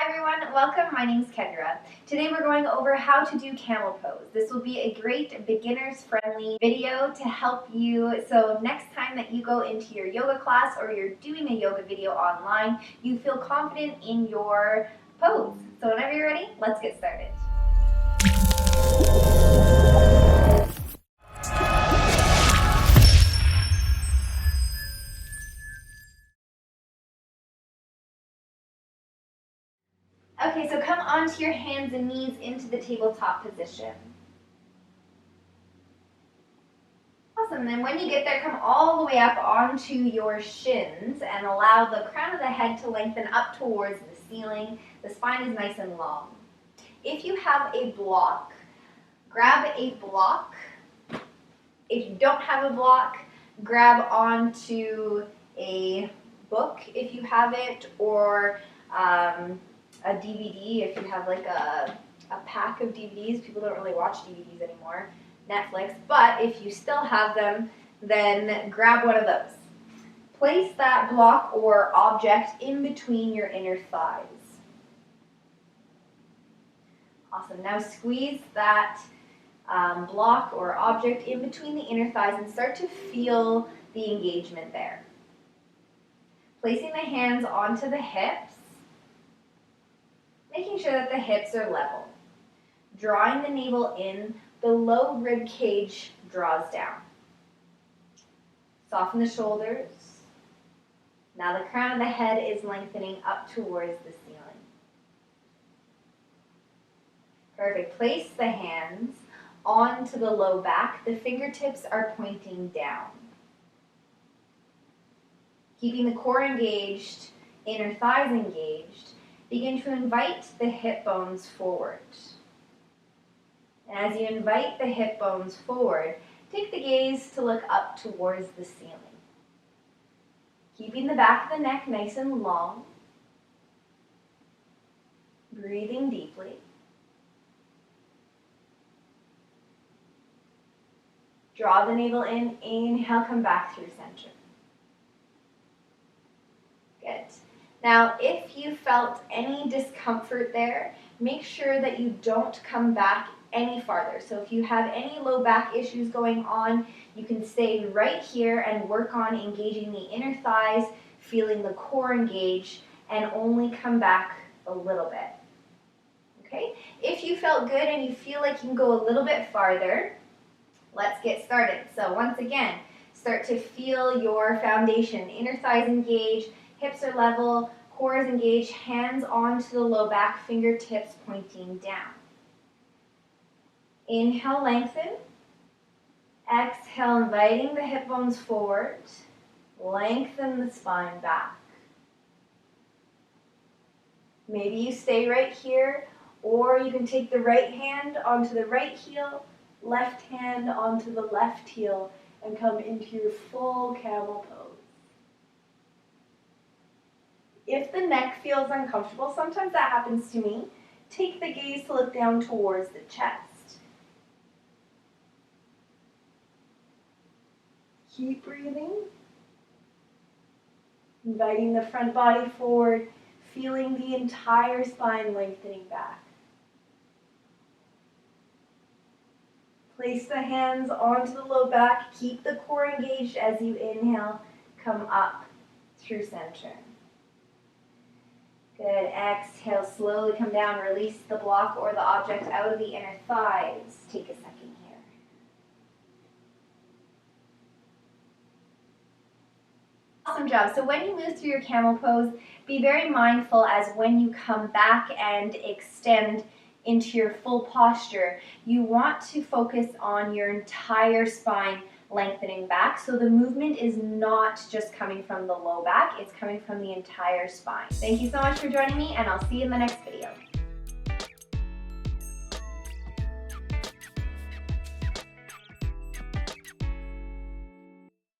Hi everyone, welcome. My name is Kendra. Today we're going over how to do camel pose. This will be a great beginners friendly video to help you, so next time that you go into your yoga class or you're doing a yoga video online, you feel confident in your pose. So whenever you're ready, let's get started. Okay, so come onto your hands and knees into the tabletop position. Awesome, then when you get there, come all the way up onto your shins and allow the crown of the head to lengthen up towards the ceiling. The spine is nice and long. If you have a block, grab a block. If you don't have a block, grab onto a book if you have it, or a DVD if you have like a pack of DVDs. People don't really watch DVDs anymore. Netflix, but if you still have them, then grab one of those. Place that block or object in between your inner thighs. Awesome. Now squeeze that block or object in between the inner thighs and start to feel the engagement there. Placing the hands onto the hips, making sure that the hips are level. Drawing the navel in, the low rib cage draws down. Soften the shoulders. Now the crown of the head is lengthening up towards the ceiling. Perfect. Place the hands onto the low back. The fingertips are pointing down. Keeping the core engaged, inner thighs engaged, begin to invite the hip bones forward. And as you invite the hip bones forward, take the gaze to look up towards the ceiling. Keeping the back of the neck nice and long. Breathing deeply. Draw the navel in, inhale, come back through center. Good. Now, if you felt any discomfort there, make sure that you don't come back any farther. So if you have any low back issues going on, you can stay right here and work on engaging the inner thighs, feeling the core engage, and only come back a little bit. Okay? If you felt good and you feel like you can go a little bit farther, let's get started. So once again, start to feel your foundation. Inner thighs engage, hips are level, core is engaged, hands onto the low back, fingertips pointing down. Inhale, lengthen. Exhale, inviting the hip bones forward. Lengthen the spine back. Maybe you stay right here, or you can take the right hand onto the right heel, left hand onto the left heel, and come into your full camel pose. If the neck feels uncomfortable, sometimes that happens to me, take the gaze to look down towards the chest. Keep breathing, inviting the front body forward, feeling the entire spine lengthening back. Place the hands onto the low back, keep the core engaged as you inhale, come up through center. Good, exhale, slowly come down, release the block or the object out of the inner thighs. Take a second here. Awesome job. So when you move through your camel pose, be very mindful as when you come back and extend into your full posture, you want to focus on your entire spine lengthening back. So the movement is not just coming from the low back, it's coming from the entire spine. Thank you so much for joining me, and I'll see you in the next video.